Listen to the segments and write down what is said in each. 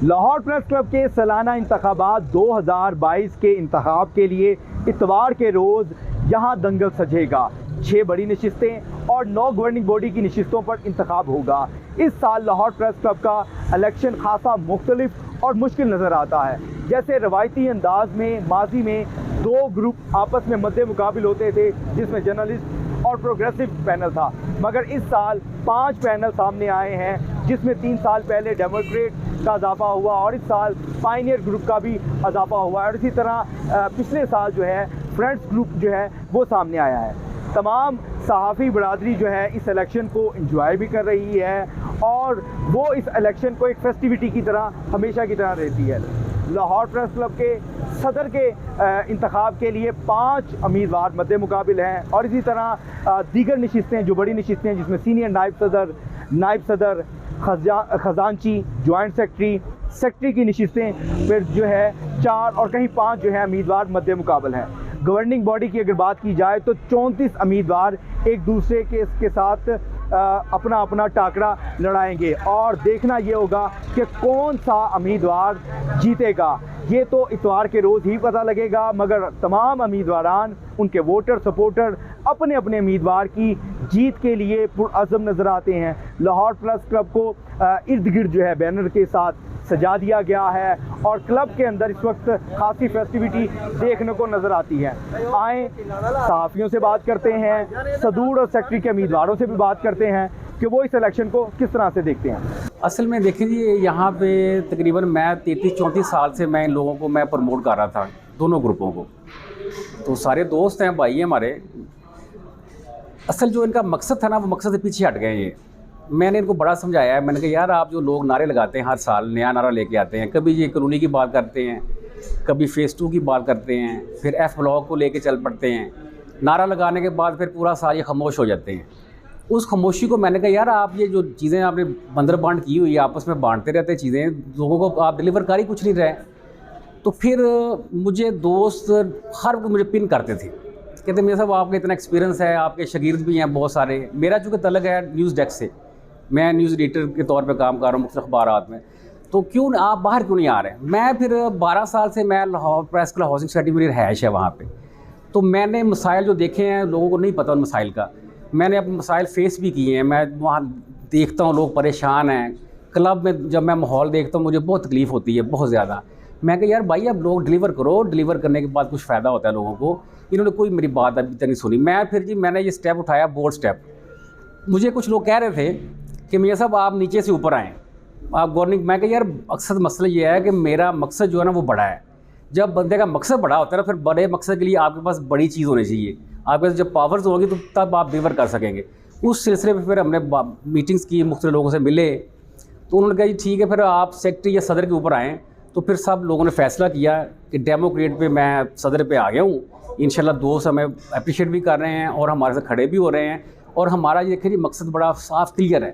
Lahore press club के सालाना इंतखाबात 2022 के इंतखाब के लिए इतवार के रोज़ यहाँ दंगल सजेगा। 6 बड़ी नशिस्तें और 9 गवर्निंग बॉडी की नशिस्तों पर इंतखाब होगा। इस साल लाहौर प्रेस क्लब का इलेक्शन खासा मुख्तलिफ और मुश्किल नज़र आता है। जैसे रवायती अंदाज में माजी में 2 ग्रुप आपस में मद्दे मुकाबिल होते थे, जिसमें जर्नलिस्ट और प्रोग्रेसिव पैनल था, मगर इस साल 5 पैनल सामने आए हैं, जिसमें 3 साल पहले डेमोक्रेट का इजाफा हुआ और इस साल पायनियर ग्रुप का भी इजाफा हुआ और इसी तरह पिछले साल जो है फ्रेंड्स ग्रुप जो है वो सामने आया है। तमाम सहाफ़ी बरादरी जो है इस इलेक्शन को एंजॉय भी कर रही है और वो इस इलेक्शन को एक फेस्टिविटी की तरह हमेशा की तरह रहती है। लाहौर प्रेस क्लब के सदर के इंतखाब के लिए 5 उम्मीदवार मद्दे मुकाबिल हैं और इसी तरह दीगर नशिस्तें जो बड़ी नशिस्तें हैं, जिसमें सीनियर नायब सदर, खजानची, जॉइंट सेक्रेटरी की नशिस्तें फिर जो है 4 और कहीं 5 जो है उम्मीदवार मद्दे मुकाबल हैं। गवर्निंग बॉडी की अगर बात की जाए तो 34 उम्मीदवार एक दूसरे के साथ अपना अपना टाकरा लड़ाएंगे और देखना ये होगा कि कौन सा उम्मीदवार जीतेगा। ये तो इतवार के रोज़ ही पता लगेगा, मगर तमाम उम्मीदवारान, उनके वोटर सपोर्टर अपने अपने उम्मीदवार की जीत के लिए पुरअज़म नज़र आते हैं। लाहौर प्रेस क्लब को इर्द गिर्द जो है बैनर के साथ सजा दिया गया है और क्लब के अंदर इस वक्त खासी फेस्टिविटी देखने को नज़र आती है। आए सहाफ़ियों से बात करते हैं, सदूर और सेक्रेटरी के उम्मीदवारों से भी बात करते हैं कि वो इस इलेक्शन को किस तरह से देखते हैं। असल में देखें जी, यहाँ पे तकरीबन मैं 33-34 साल से मैं इन लोगों को मैं प्रमोट कर रहा था, दोनों ग्रुपों को। तो सारे दोस्त हैं, भाई हैं हमारे। असल जो इनका मकसद था ना, वो मकसद से पीछे हट गए ये। मैंने इनको बड़ा समझाया है, मैंने कहा यार आप जो लोग नारे लगाते हैं, हर साल नया नारा लेके आते हैं, कभी ये कानूनी की बात करते हैं, कभी फेज़ 2 की बात करते हैं, फिर F ब्लॉक को लेके चल पड़ते हैं। नारा लगाने के बाद फिर पूरा साल ये खामोश हो जाते हैं। उस खामोशी को मैंने कहा यार आप ये जो चीज़ें आपने बंदर बांट की हुई है, आपस में बांटते रहते चीज़ें, लोगों को आप डिलीवर कर ही कुछ नहीं रहे। तो फिर मुझे दोस्त हर मुझे पिन करते थे, कहते मेरे साहब आपका इतना एक्सपीरियंस है, आपके शागिर्द भी हैं बहुत सारे। मेरा चूँकि तल्लुक़ है न्यूज़ डेस्क से, मैं न्यूज़ एडिटर के तौर पे काम कर रहा हूँ मुख्तलिफ़ अखबारात में, तो क्यों आप बाहर क्यों नहीं आ रहे हैं। मैं फिर 12 साल से मैं Lahore press club housing society मेरी रहायश है वहाँ पे, तो मैंने मसाइल जो देखे हैं, लोगों को नहीं पता उन मसाइल का, मैंने अपने मसाइल फेस भी किए हैं। मैं वहाँ देखता हूँ लोग परेशान हैं। क्लब में जब मैं माहौल देखता हूँ मुझे बहुत तकलीफ़ होती है, बहुत ज़्यादा। मैं कहा यार भाई अब लोग डिलीवर करो, डिलीवर करने के बाद कुछ फ़ायदा होता है लोगों को। इन्होंने कोई मेरी बात अभी तक नहीं सुनी। मैंने ये स्टेप उठाया, बोल्ड स्टेप। मुझे कुछ लोग कह रहे थे कि मियाँ साहब आप नीचे से ऊपर आएँ, आप गवर्निंग। मैं कहा यार अक्सर मसला ये है कि मेरा मकसद जो है ना वो बड़ा है। जब बंदे का मकसद बड़ा होता है ना, फिर बड़े मकसद के लिए आपके पास बड़ी चीज़ होनी चाहिए। आपके पास जब पावर्स होगी तो तब आप डिलीवर कर सकेंगे। उस सिलसिले में फिर हमने मीटिंग्स की, मुख्तलिफ लोगों से मिले, तो उन्होंने कहा जी ठीक है फिर आप सेक्रेटरी या सदर के ऊपर आएँ। तो फिर सब लोगों ने फ़ैसला किया कि डेमोक्रेट पे मैं सदर पे आ गया हूँ। इंशाल्लाह दोस्त हमें अप्रिशिएट भी कर रहे हैं और हमारे साथ खड़े भी हो रहे हैं। और हमारा ये देखिए मकसद बड़ा साफ क्लियर है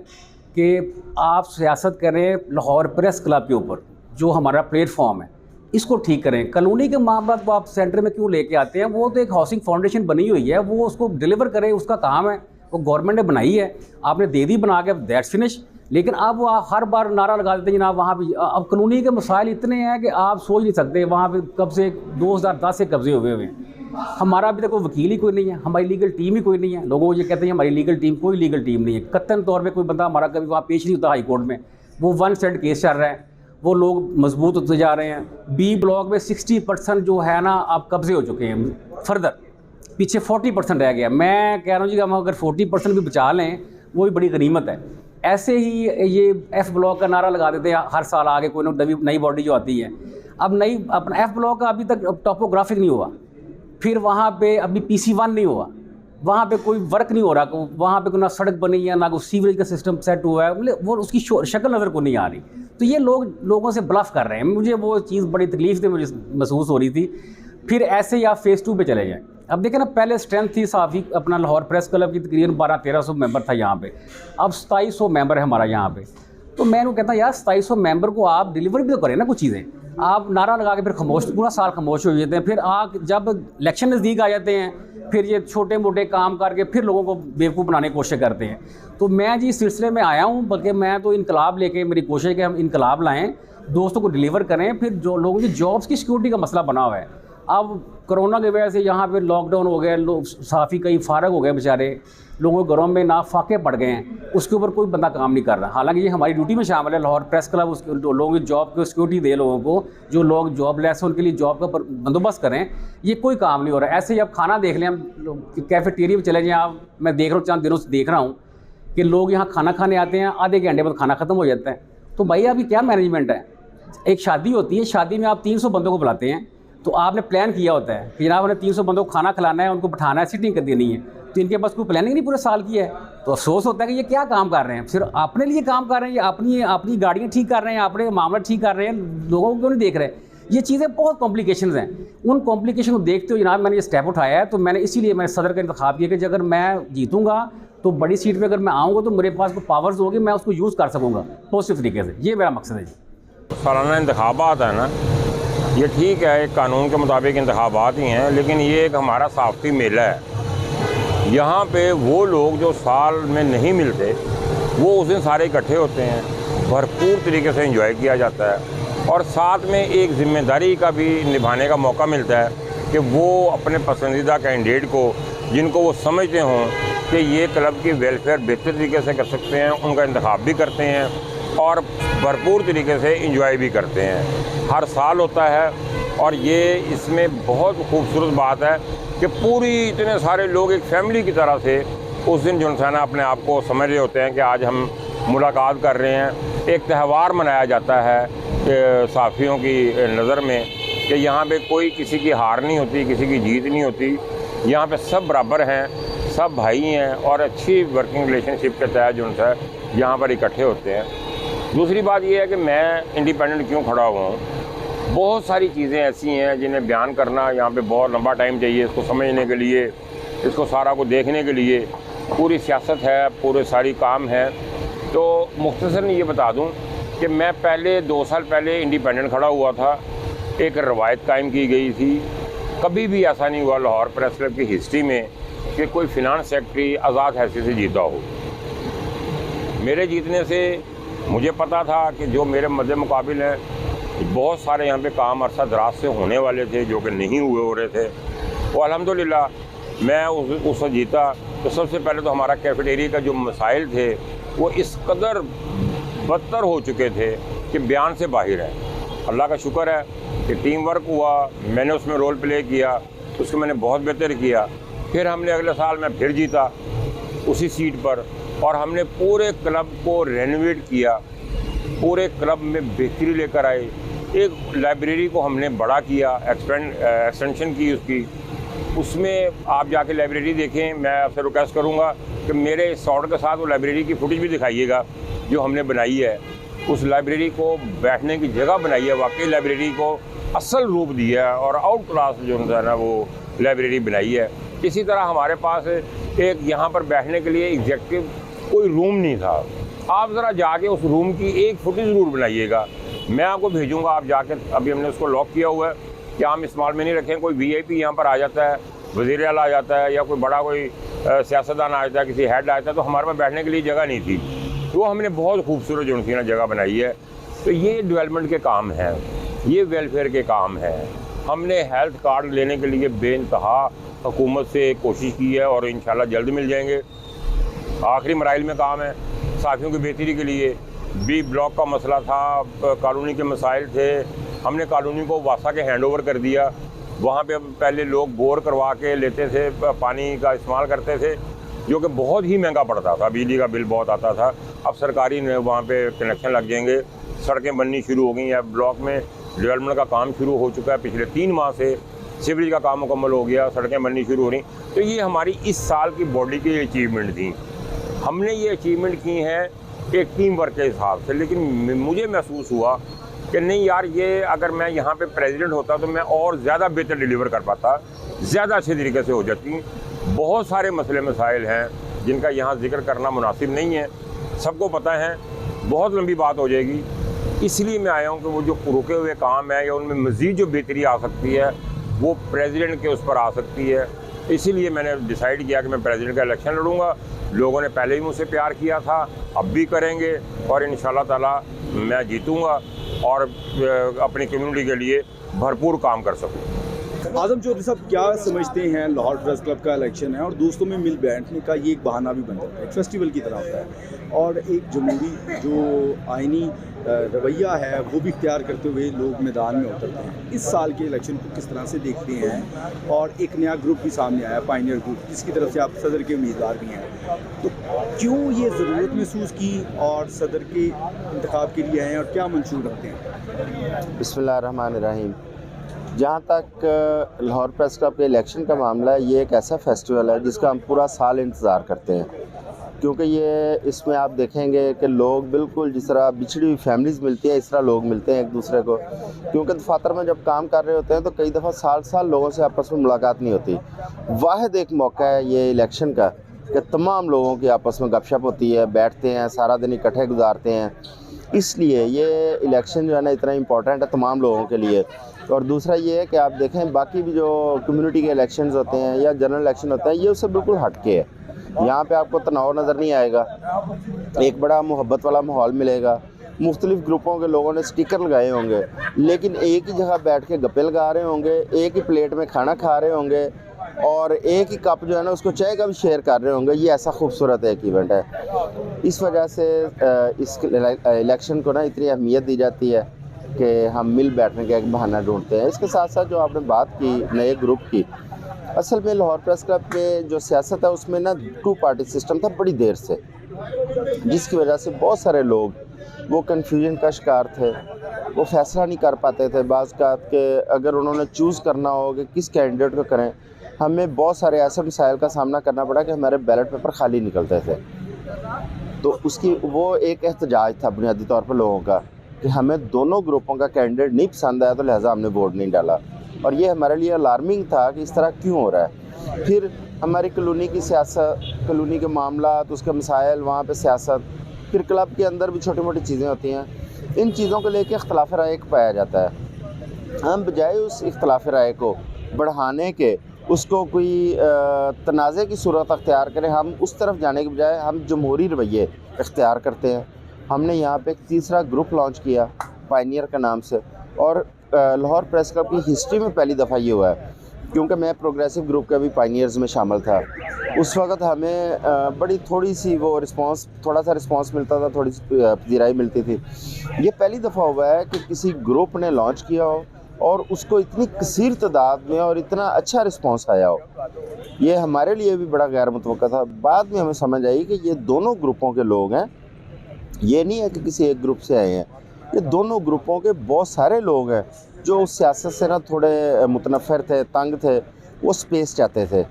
कि आप सियासत करें लाहौर प्रेस क्लब के ऊपर, जो हमारा प्लेटफॉर्म है इसको ठीक करें। कानूनी के मामला को आप सेंटर में क्यों लेके आते हैं, वो तो एक हाउसिंग फाउंडेशन बनी हुई है, वो उसको डिलीवर करें, उसका काम है, वो गवर्नमेंट ने बनाई है, आपने दे दी बना के, दैट्स फिनिश। लेकिन अब वो हर बार नारा लगा देते हैं जनाब वहाँ भी। अब कानूनी के मसाइल इतने हैं कि आप सोच नहीं सकते। वहाँ पे कब से 2010 से कब्जे हुए हैं। हमारा अभी तक कोई वकील ही कोई नहीं है, हमारी लीगल टीम ही कोई नहीं है। लोगों को ये कहते हैं हमारी लीगल टीम, कोई लीगल टीम नहीं है। कतन तौर पर कोई बंदा हमारा कभी वहाँ पेश नहीं होता हाई कोर्ट में। वो 1 साइड केस चल रहा है, वो लोग मजबूत होते जा रहे हैं। बी ब्लॉक में 60% जो है ना आप कब्जे हो चुके हैं, फर्दर पीछे 40% रह गया। मैं कह रहा हूँ जी हम अगर 40% भी बचा लें वो भी बड़ी गनीमत है। ऐसे ही ये F ब्लॉक का नारा लगा देते हैं हर साल, आगे कोई नई बॉडी जो आती है। अब नई अपना F ब्लॉक का अभी तक टॉपोग्राफिक नहीं हुआ, फिर वहाँ पे अभी PC1 नहीं हुआ, वहाँ पे कोई वर्क नहीं हो रहा, वहाँ पे कोई ना सड़क बनी है ना कोई सीवरेज का सिस्टम सेट हुआ है, मतलब वो उसकी शक्ल नज़र को नहीं आ रही। तो ये लोगों से ब्लफ कर रहे हैं। मुझे वो चीज़ बड़ी तकलीफ थी, मुझे महसूस हो रही थी। फिर ऐसे ही आप फेज़ 2 पे चले जाएँ। अब देखें ना, पहले स्ट्रेंथ थी साफ़ी अपना लाहौर प्रेस क्लब की तकरीबन 1200-1300 मेंबर था यहाँ पे, अब 2700 मेंबर है हमारा यहाँ पे। तो मैं उनको कहता यार 2700 मेंबर को आप डिलीवर भी तो करें ना कुछ चीज़ें। आप नारा लगा के फिर खामोश, पूरा साल खामोश हो जाते हैं। फिर जब इलेक्शन नज़दीक आ जाते हैं फिर ये छोटे मोटे काम करके फिर लोगों को बेवकूफ़ बनाने की कोशिश करते हैं। तो मैं जी इस सिलसिले में आया हूँ, बल्कि मैं तो इनकलाब लेके, मेरी कोशिश है कि हम इनकलाब लाएँ दोस्तों को डिलीवर करें। फिर जो लोगों की जॉब्स की सिक्योरिटी का मसला बना हुआ है। अब कोरोना की वजह से यहाँ पे लॉकडाउन हो गया, लोग साफ़ी कई फारग हो गए बेचारे, लोगों के घरों में ना फाके पड़ गए हैं, उसके ऊपर कोई बंदा काम नहीं कर रहा। हालांकि ये हमारी ड्यूटी में शामिल है, लाहौर प्रेस क्लब उसके लोगों की जॉब को सिक्योरिटी दे, लोगों को जो लोग जॉब लेस हैं उनके लिए जॉब का बंदोबस्त करें, ये कोई काम नहीं हो रहा है। ऐसे ही आप खाना देख लें, हम कैफेटेरिया में चले जाएँ, आप मैं देख रहा हूँ, चंद दिनों से देख रहा हूँ कि लोग यहाँ खाना खाने आते हैं, आधे घंटे बाद खाना ख़त्म हो जाता है। तो भाई आपकी क्या मैनेजमेंट है? एक शादी होती है, शादी में आप 300 बंदों को बुलाते हैं, तो आपने प्लान किया होता है कि जनाब हमने 300 बंदों को खाना खिलाना है, उनको बिठाना है, सिटिंग कर देनी है, तो इनके पास कोई प्लानिंग नहीं पूरे साल की है। तो अफसोस होता है कि ये क्या काम कर रहे हैं, सिर्फ अपने लिए काम कर रहे हैं, ये अपनी गाड़ियाँ ठीक कर रहे हैं, अपने मामला ठीक कर रहे हैं, लोगों को क्यों नहीं देख रहे। ये चीज़ें बहुत कॉम्प्लिकेशंस हैं। उन कॉम्प्लिकेशन को देखते हुए जनाब मैंने ये स्टेप उठाया है। तो मैंने इसीलिए मैंने सदर का इंतखाब किया कि अगर मैं जीतूँगा तो बड़ी सीट पे अगर मैं आऊँगा तो मेरे पास को पावर्स होगी, मैं उसको यूज़ कर सकूँगा पॉजिटिव तरीके से। ये मेरा मकसद है जी। सालाना इंतखाबात है ना, ये ठीक है, एक कानून के मुताबिक इंतखाबात ही हैं, लेकिन ये एक हमारा साफ़ी मेला है। यहाँ पे वो लोग जो साल में नहीं मिलते वो उस दिन सारे इकट्ठे होते हैं, भरपूर तरीके से एंजॉय किया जाता है, और साथ में एक ज़िम्मेदारी का भी निभाने का मौका मिलता है कि वो अपने पसंदीदा कैंडिडेट को, जिनको वो समझते हों कि ये क्लब की वेलफेयर बेहतर तरीके से कर सकते हैं, उनका इंतखाब भी करते हैं और भरपूर तरीके से एंजॉय भी करते हैं। हर साल होता है, और ये इसमें बहुत खूबसूरत बात है कि पूरी इतने सारे लोग एक फैमिली की तरह से उस दिन जो है ना अपने आप को समझ रहे होते हैं कि आज हम मुलाकात कर रहे हैं। एक त्यौहार मनाया जाता है साफ़ियों की नज़र में कि यहाँ पे कोई किसी की हार नहीं होती, किसी की जीत नहीं होती, यहाँ पे सब बराबर हैं, सब भाई हैं, और अच्छी वर्किंग रिलेशनशिप के तहत जो है यहाँ पर इकट्ठे होते हैं। दूसरी बात यह है कि मैं इंडिपेंडेंट क्यों खड़ा हुआ हूँ, बहुत सारी चीज़ें ऐसी हैं जिन्हें बयान करना यहाँ पे बहुत लंबा टाइम चाहिए, इसको समझने के लिए, इसको सारा को देखने के लिए पूरी सियासत है, पूरे सारी काम है। तो मुख्तसरन ये बता दूँ कि मैं पहले 2 साल पहले इंडिपेंडेंट खड़ा हुआ था, एक रवायत कायम की गई थी। कभी भी ऐसा नहीं हुआ लाहौर प्रेस क्लब की हिस्ट्री में कि कोई फिनांस सेक्रेटरी आज़ाद हैसियत से जीता हो। मेरे जीतने से मुझे पता था कि जो मेरे मद्दे मुकाबिल हैं बहुत सारे यहाँ पे काम अरसा दराज से होने वाले थे जो कि नहीं हुए हो रहे थे, वो अल्हम्दुलिल्लाह मैं उससे जीता। तो सबसे पहले तो हमारा कैफेटेरिया का जो मसाइल थे वो इस कदर बदतर हो चुके थे कि बयान से बाहर है। अल्लाह का शुक्र है कि टीम वर्क हुआ, मैंने उसमें रोल प्ले किया, उसको मैंने बहुत बेहतर किया। फिर हमने अगले साल मैं फिर जीता उसी सीट पर, और हमने पूरे क्लब को रेनोवेट किया, पूरे क्लब में बेहतरी लेकर आए। एक लाइब्रेरी को हमने बड़ा किया, एक्सटेंशन की उसकी, उसमें आप जाके लाइब्रेरी देखें। मैं आपसे रिक्वेस्ट करूँगा कि मेरे शॉर्ट के साथ वो लाइब्रेरी की फुटेज भी दिखाइएगा जो हमने बनाई है। उस लाइब्रेरी को बैठने की जगह बनाई है, वाकई लाइब्रेरी को असल रूप दिया है और आउट क्लास जो है ना वो लाइब्रेरी बनाई है। इसी तरह हमारे पास एक यहाँ पर बैठने के लिए एग्जेक्टिव कोई रूम नहीं था। आप ज़रा जाके उस रूम की एक फुटेज ज़रूर बनाइएगा, मैं आपको भेजूँगा। आप जाके, अभी हमने उसको लॉक किया हुआ है कि हम इस्तेमाल में नहीं रखें। कोई VIP यहाँ पर आ जाता है, वज़ीर आला आ जाता है, या कोई बड़ा कोई सियासतदान आ जाता है, किसी हेड आता है, तो हमारे पास बैठने के लिए जगह नहीं थी। तो हमने बहुत खूबसूरत जो है ना जगह बनाई है। तो ये डेवलपमेंट के काम हैं, ये वेलफेयर के काम हैं। हमने हेल्थ कार्ड लेने के लिए बेइंतहा हुकूमत से कोशिश की है और इंशाल्लाह जल्द मिल जाएंगे। आखिरी मराइल में काम है साफियों की बेहतरी के लिए। B ब्लॉक का मसला था, कॉलोनी के मसाइल थे, हमने कॉलोनी को वासा के हैंड ओवर कर दिया। वहाँ पे पहले लोग बोर करवा के लेते थे, पानी का इस्तेमाल करते थे, जो कि बहुत ही महंगा पड़ता था, बिजली का बिल बहुत आता था। अब सरकारी ने वहाँ पे कनेक्शन लग जाएंगे, सड़कें बननी शुरू हो गई हैं, ब्लॉक में डेवलपमेंट का काम शुरू हो चुका है। पिछले 3 माह से सीवरेज का काम मुकम्मल हो गया, सड़कें बननी शुरू हो रही। तो ये हमारी इस साल की बॉडी की अचीवमेंट थी। हमने ये अचीवमेंट की हैं एक टीम वर्क के हिसाब से, लेकिन मुझे महसूस हुआ कि नहीं यार, ये अगर मैं यहाँ पे प्रेसिडेंट होता तो मैं और ज़्यादा बेहतर डिलीवर कर पाता, ज़्यादा अच्छे तरीके से हो जाती। बहुत सारे मसले मसाइल हैं जिनका यहाँ जिक्र करना मुनासिब नहीं है, सबको पता है, बहुत लंबी बात हो जाएगी। इसलिए मैं आया हूँ कि वो जो रुके हुए काम है या उनमें मज़ीद जो बेहतरी आ सकती है वो प्रेसिडेंट के उस पर आ सकती है। इसीलिए मैंने डिसाइड किया कि मैं प्रेसिडेंट का इलेक्शन लड़ूंगा। लोगों ने पहले ही मुझसे प्यार किया था, अब भी करेंगे, और इंशाल्लाह ताला मैं जीतूंगा। और अपनी कम्युनिटी के लिए भरपूर काम कर सकूँ। आजम चौधरी साहब, क्या समझते हैं लाहौर प्रेस क्लब का इलेक्शन है और दोस्तों में मिल बैठने का ये एक बहाना भी बन जाता है, एक फेस्टिवल की तरह होता है और एक जमहूरी जो आइनी रवैया है वो भी इख्तियार करते हुए लोग मैदान में उतरते हैं। इस साल के इलेक्शन को किस तरह से देखते हैं? और एक नया ग्रुप भी सामने आया, पायनियर ग्रुप, जिसकी तरफ से आप सदर के उम्मीदवार भी हैं, तो क्यों ये ज़रूरत महसूस की और सदर के इंतखाब के लिए आए और क्या मंशूर रखते हैं? बिस्मिल्लाहिर्रहमानिर्रहीम। जहाँ तक लाहौर प्रेस क्लब के इलेक्शन का मामला है, ये एक ऐसा फेस्टिवल है जिसका हम पूरा साल इंतज़ार करते हैं, क्योंकि ये इसमें आप देखेंगे कि लोग बिल्कुल जिस तरह बिछड़ी हुई फैमिलीज़ मिलती है इस तरह लोग मिलते हैं एक दूसरे को, क्योंकि दफातर में जब काम कर रहे होते हैं तो कई दफ़ा साल साल लोगों से आपस में मुलाकात नहीं होती। वाहिद एक मौका है ये इलेक्शन का कि तमाम लोगों की आपस में गपशप होती है, बैठते हैं, सारा दिन इकट्ठे गुजारते हैं। इसलिए ये इलेक्शन जो है ना इतना इम्पोर्टेंट है तमाम लोगों के लिए। और दूसरा ये है कि आप देखें बाकी भी जो कम्युनिटी के इलेक्शंस होते हैं या जनरल इलेक्शन होते हैं, ये उससे बिल्कुल हटके है। यहाँ पे आपको तनाव नज़र नहीं आएगा, एक बड़ा मोहब्बत वाला माहौल मिलेगा। मुख्तलिफ़ ग्रुपों के लोगों ने स्टिकर लगाए होंगे, लेकिन एक ही जगह बैठ के गप्पे लगा रहे होंगे, एक ही प्लेट में खाना खा रहे होंगे और एक ही कप जो है ना उसको चाय का भी शेयर कर रहे होंगे। ये ऐसा खूबसूरत एक इवेंट है। इस वजह से इस इलेक्शन को ना इतनी अहमियत दी जाती है कि हम मिल बैठने का एक बहाना ढूंढते हैं। इसके साथ साथ जो आपने बात की नए ग्रुप की, असल में लाहौर प्रेस क्लब में जो सियासत है उसमें ना 2 पार्टी सिस्टम था बड़ी देर से, जिसकी वजह से बहुत सारे लोग वो कन्फ्यूजन का शिकार थे, वो फैसला नहीं कर पाते थे। बाज़ बात के अगर उन्होंने चूज़ करना हो कि किस कैंडिडेट को करें, हमें बहुत सारे ऐसे मसाइल का सामना करना पड़ा कि हमारे बैलेट पेपर खाली निकलते थे। तो उसकी वो एक एहतजाज था बुनियादी तौर पर लोगों का कि हमें दोनों ग्रुपों का कैंडिडेट नहीं पसंद आया, तो लिहाजा हमने वोट नहीं डाला। और ये हमारे लिए अलार्मिंग था कि इस तरह क्यों हो रहा है। फिर हमारी कॉलोनी की सियासत, कॉलोनी के मामला, तो उसके मसाइल, वहाँ पे सियासत, फिर क्लब के अंदर भी छोटी मोटी चीज़ें होती हैं। इन चीज़ों को लेके इख्तलाफ राय पाया जाता है। हम बजाय उस इख्तलाफ राय को बढ़ाने के, उसको कोई तनाज़े की सूरत अख्तियार करें, हम उस तरफ जाने के बजाय हम जमहूरी रवैये इख्तियार करते हैं। हमने यहाँ पे एक तीसरा ग्रुप लॉन्च किया पायनियर के नाम से, और लाहौर प्रेस क्लब की हिस्ट्री में पहली दफ़ा ये हुआ है, क्योंकि मैं प्रोग्रेसिव ग्रुप के भी पायनियर्स में शामिल था। उस वक़्त हमें बड़ी थोड़ी सी वो थोड़ा सा रिस्पांस मिलता था, थोड़ी सी पजीराई मिलती थी। ये पहली दफ़ा हुआ है कि किसी ग्रुप ने लॉन्च किया हो और उसको इतनी कसीर तादाद में और इतना अच्छा रिस्पांस आया हो। ये हमारे लिए भी बड़ा गैर मुतवक्का था। बाद में हमें समझ आई कि ये दोनों ग्रुपों के लोग हैं, ये नहीं है कि किसी एक ग्रुप से आए हैं, ये दोनों ग्रुपों के बहुत सारे लोग हैं जो उस सियासत से ना थोड़े मुतनफ़िर थे, तंग थे, वो स्पेस चाहते थे।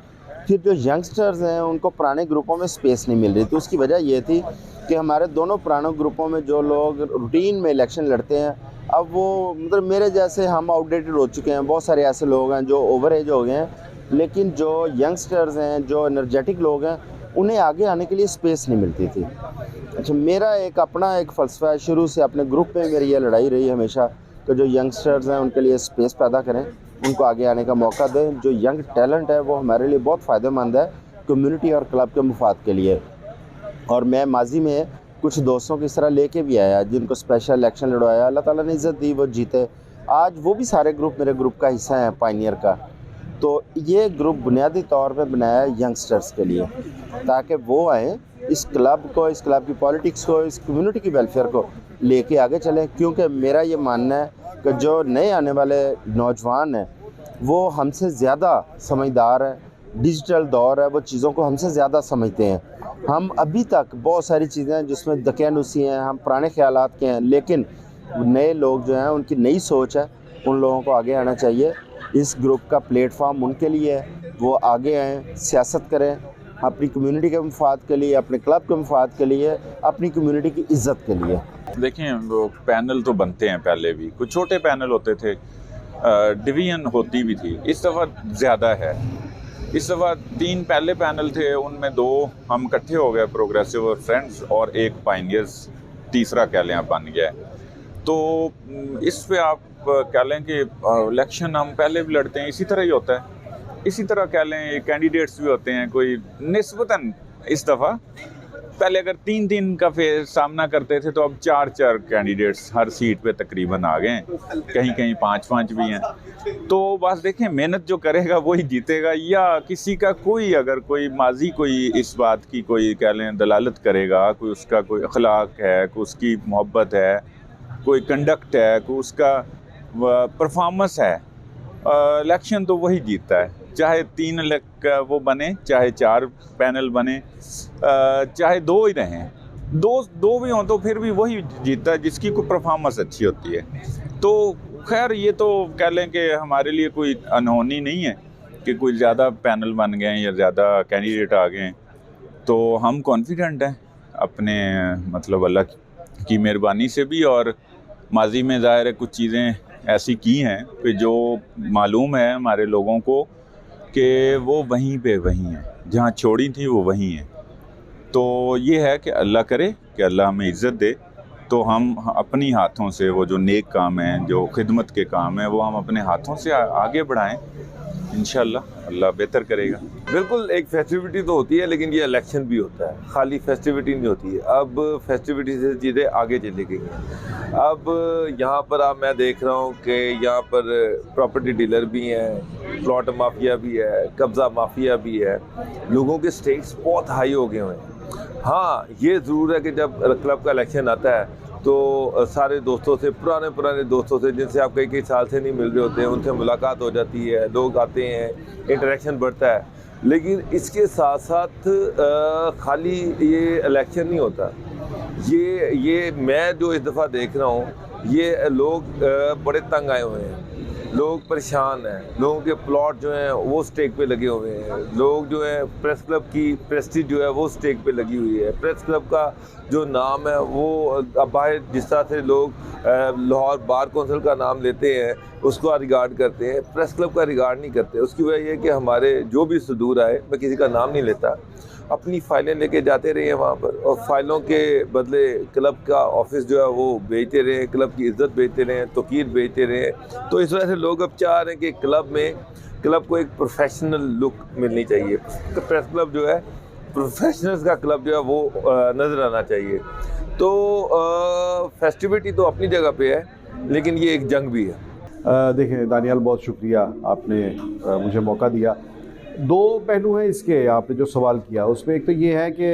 फिर जो यंगस्टर्स हैं उनको पुराने ग्रुपों में स्पेस नहीं मिल रही थी। उसकी वजह ये थी कि हमारे दोनों पुराने ग्रुपों में जो लोग रूटीन में इलेक्शन लड़ते हैं, अब वो मतलब मेरे जैसे हम आउटडेटेड हो चुके हैं। बहुत सारे ऐसे लोग हैं जो ओवर एज हो गए हैं, लेकिन जो यंगस्टर्स हैं, जो एनर्जेटिक लोग हैं, उन्हें आगे आने के लिए स्पेस नहीं मिलती थी। अच्छा, मेरा एक अपना एक फ़लसफ़ा है, शुरू से अपने ग्रुप में मेरी ये लड़ाई रही हमेशा कि जो यंगस्टर्स हैं उनके लिए स्पेस पैदा करें, उनको आगे आने का मौका दें। जो यंग टैलेंट है वो हमारे लिए बहुत फ़ायदेमंद है कम्युनिटी और क्लब के मुफाद के लिए। और मैं माजी में कुछ दोस्तों की इस तरह लेके भी आया जिनको स्पेशल इलेक्शन लड़वाया, अल्लाह ताला ने इज़्ज़त दी, वो जीते। आज वो भी सारे ग्रुप मेरे ग्रुप का हिस्सा हैं पायनियर का। तो ये ग्रुप बुनियादी तौर पे बनाया है यंगस्टर्स के लिए, ताकि वो आएँ, इस क्लब को, इस क्लब की पॉलिटिक्स को, इस कम्युनिटी की वेलफेयर को लेके आगे चलें। क्योंकि मेरा ये मानना है कि जो नए आने वाले नौजवान हैं वो हमसे ज़्यादा समझदार हैं, डिजिटल दौर है, वो चीज़ों को हमसे ज़्यादा समझते हैं। हम अभी तक बहुत सारी चीज़ें हैं जिसमें दकियानुसी हैं, हम पुराने ख्यालात के हैं, लेकिन नए लोग जो हैं उनकी नई सोच है, उन लोगों को आगे आना चाहिए। इस ग्रुप का प्लेटफॉर्म उनके लिए है, वो आगे आएँ, सियासत करें अपनी कम्युनिटी के मफाद के लिए, अपने क्लब के मफाद के लिए, अपनी कम्युनिटी की इज़्ज़त के लिए। देखें, वो पैनल तो बनते हैं, पहले भी कुछ छोटे पैनल होते थे, डिवीज़न होती भी थी, इस दफ़ा ज़्यादा है। इस दफ़ा 3 पहले पैनल थे, उनमें 2 हम इकट्ठे हो गए, प्रोग्रेसिव और फ्रेंड्स, और एक पायनियर्स तीसरा कह लें बन गया है। तो इस पे आप कह लें कि इलेक्शन हम पहले भी लड़ते हैं, इसी तरह ही होता है। इसी तरह कह लें कैंडिडेट्स भी होते हैं, कोई निस्बतन इस दफ़ा पहले अगर 3-3 का फिर सामना करते थे, तो अब 4-4 कैंडिडेट्स हर सीट पे तकरीबन आ गए हैं, कहीं कहीं 5-5 भी हैं। तो बस देखें, मेहनत जो करेगा वही जीतेगा, या किसी का कोई अगर कोई माजी कोई इस बात की कोई कह लें दलालत करेगा, कोई उसका कोई अखलाक है, कोई उसकी मोहब्बत है, कोई कंडक्ट है, कोई उसका परफॉर्मेंस है, इलेक्शन तो वही जीतता है। चाहे 3 वो बने, चाहे 4 पैनल बने, चाहे 2 ही रहें, दो भी हों तो फिर भी वही जीतता है जिसकी कोई परफॉर्मेंस अच्छी होती है। तो खैर ये तो कह लें कि हमारे लिए कोई अनहोनी नहीं है कि कोई ज़्यादा पैनल बन गए हैं या ज़्यादा कैंडिडेट आ गए हैं। तो हम कॉन्फिडेंट हैं अपने मतलब अल्लाह की मेहरबानी से भी, और माजी में ज़ाहिर है कुछ चीज़ें ऐसी की हैं कि जो मालूम है हमारे लोगों को कि वो वहीं पे वहीं हैं, जहाँ छोड़ी थी वो वहीं हैं। तो ये है कि अल्लाह करे कि अल्लाह हमें इज़्ज़त दे, तो हम अपनी हाथों से वो जो नेक काम हैं, जो खिदमत के काम हैं, वो हम अपने हाथों से आगे बढ़ाएं। इंशाअल्लाह अल्लाह बेहतर करेगा। बिल्कुल, एक फेस्टिविटी तो होती है, लेकिन ये इलेक्शन भी होता है, खाली फेस्टिविटी नहीं होती है। अब फेस्टिविटी से चीज़ें आगे चली गई हैं। अब यहाँ पर मैं देख रहा हूँ कि यहाँ पर प्रॉपर्टी डीलर भी हैं, प्लॉट माफिया भी है, कब्ज़ा माफिया भी है, लोगों के स्टेक्स बहुत हाई हो गए हैं। हाँ, ये ज़रूर है कि जब क्लब का इलेक्शन आता है तो सारे दोस्तों से, पुराने दोस्तों से जिनसे आप कई साल से नहीं मिल रहे होते हैं, उनसे मुलाकात हो जाती है, लोग आते हैं, इंटरेक्शन बढ़ता है। लेकिन इसके साथ साथ खाली ये इलेक्शन नहीं होता। ये मैं जो इस दफ़ा देख रहा हूँ, ये लोग बड़े तंग आए हुए हैं, लोग परेशान हैं, लोगों के प्लॉट जो हैं वो स्टेक पे लगे हुए हैं, लोग जो है प्रेस क्लब की प्रेस्टीज जो है वो स्टेक पे लगी हुई है। प्रेस क्लब का जो नाम है वो अब बाहर जिस तरह से लोग लाहौर बार कौंसिल का नाम लेते हैं उसको रिगार्ड करते हैं, प्रेस क्लब का रिगार्ड नहीं करते। उसकी वजह यह है कि हमारे जो भी सुदूर आए, मैं किसी का नाम नहीं लेता, अपनी फ़ाइलें लेके जाते रहे हैं वहाँ पर, और फाइलों के बदले क्लब का ऑफिस जो है वो बेचते रहे, क्लब की इज़्ज़त बेचते रहे, तौकीर बेचते रहे। तो इस वजह से लोग अब चाह रहे हैं कि क्लब को एक प्रोफेशनल लुक मिलनी चाहिए। प्रेस क्लब जो है प्रोफेशनल्स का क्लब जो है वो नज़र आना चाहिए। तो फेस्टिविटी तो अपनी जगह पे है, लेकिन ये एक जंग भी है। देखें दानियाल, बहुत शुक्रिया, आपने मुझे मौका दिया। 2 पहलू हैं इसके, आपने जो सवाल किया उसमें एक तो ये है कि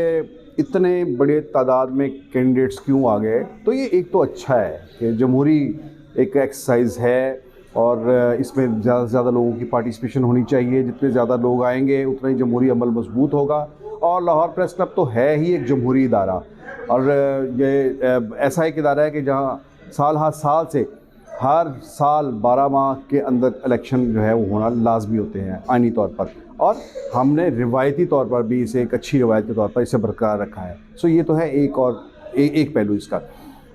इतने बड़े तादाद में कैंडिडेट्स क्यों आ गए। तो ये एक तो अच्छा है कि जमहूरी एक एक्सरसाइज है और इसमें ज़्यादा से ज़्यादा लोगों की पार्टिसिपेशन होनी चाहिए। जितने ज़्यादा लोग आएंगे उतना ही जमहूरी अमल मजबूत होगा। और लाहौर प्रेस क्लब तो है ही एक जमहूरी इदारा, और ये ऐसा एक इदारा है कि जहाँ साल से हर साल 12 माह के अंदर इलेक्शन जो है वो होना लाजमी होते हैं आइनी तौर पर, और हमने रिवायती तौर पर भी इसे एक अच्छी रिवायत के तौर पर इसे बरकरार रखा है। सो ये तो है एक पहलू इसका।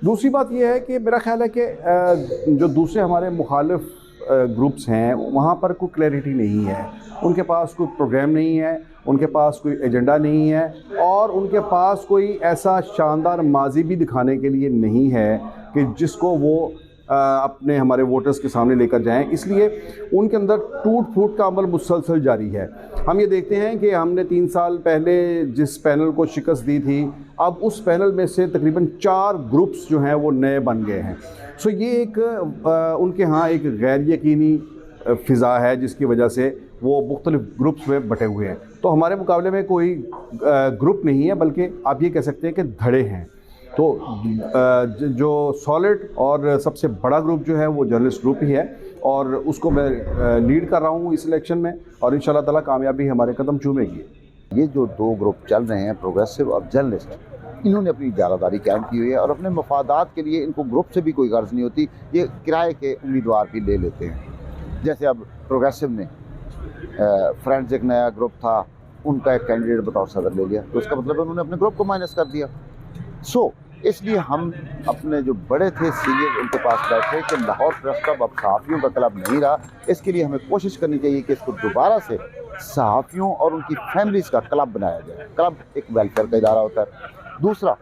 दूसरी बात ये है कि मेरा ख्याल है कि जो दूसरे हमारे मुखालिफ ग्रुप्स हैं वहाँ पर कोई क्लैरिटी नहीं है, उनके पास कोई प्रोग्राम नहीं है, उनके पास कोई एजेंडा नहीं है, और उनके पास कोई ऐसा शानदार माजी भी दिखाने के लिए नहीं है कि जिसको वो अपने हमारे वोटर्स के सामने लेकर जाएं। इसलिए उनके अंदर टूट फूट का अमल मुसलसल जारी है। हम ये देखते हैं कि हमने 3 साल पहले जिस पैनल को शिकस्त दी थी, अब उस पैनल में से तकरीबन 4 ग्रुप्स जो हैं वो नए बन गए हैं। सो ये एक उनके यहाँ एक गैर यकीनी फ़िज़ा है जिसकी वजह से वो मुख्तलिफ ग्रुप्स में बटे हुए हैं। तो हमारे मुकाबले में कोई ग्रुप नहीं है, बल्कि आप ये कह सकते हैं कि धड़े हैं। तो जो सॉलिड और सबसे बड़ा ग्रुप जो है वो जर्नलिस्ट ग्रुप ही है, और उसको मैं लीड कर रहा हूँ इस इलेक्शन में, और इंशाल्लाह ताला कामयाबी हमारे कदम चूमेगी। ये जो 2 ग्रुप चल रहे हैं, प्रोग्रेसिव और जर्नलिस्ट, इन्होंने अपनी इजारादारी कायम की हुई है, और अपने मफादात के लिए इनको ग्रुप से भी कोई गर्ज नहीं होती। ये किराए के उम्मीदवार भी ले लेते हैं। जैसे अब प्रोग्रेसिव ने फ्रेंड्स एक नया ग्रुप था, उनका एक कैंडिडेट बतौर सदर ले लिया, तो इसका मतलब उन्होंने अपने ग्रुप को माइनस कर दिया। इसलिए हम अपने जो बड़े थे सीनियर उनके पास बैठे कि लाहौर प्रेस क्लब अब सहाफ़ियों का क्लब नहीं रहा, इसके लिए हमें कोशिश करनी चाहिए कि इसको दोबारा से सहाफ़ियों और उनकी फैमिलीज़ का क्लब बनाया जाए। क्लब एक वेलफेयर का इदारा होता है। दूसरा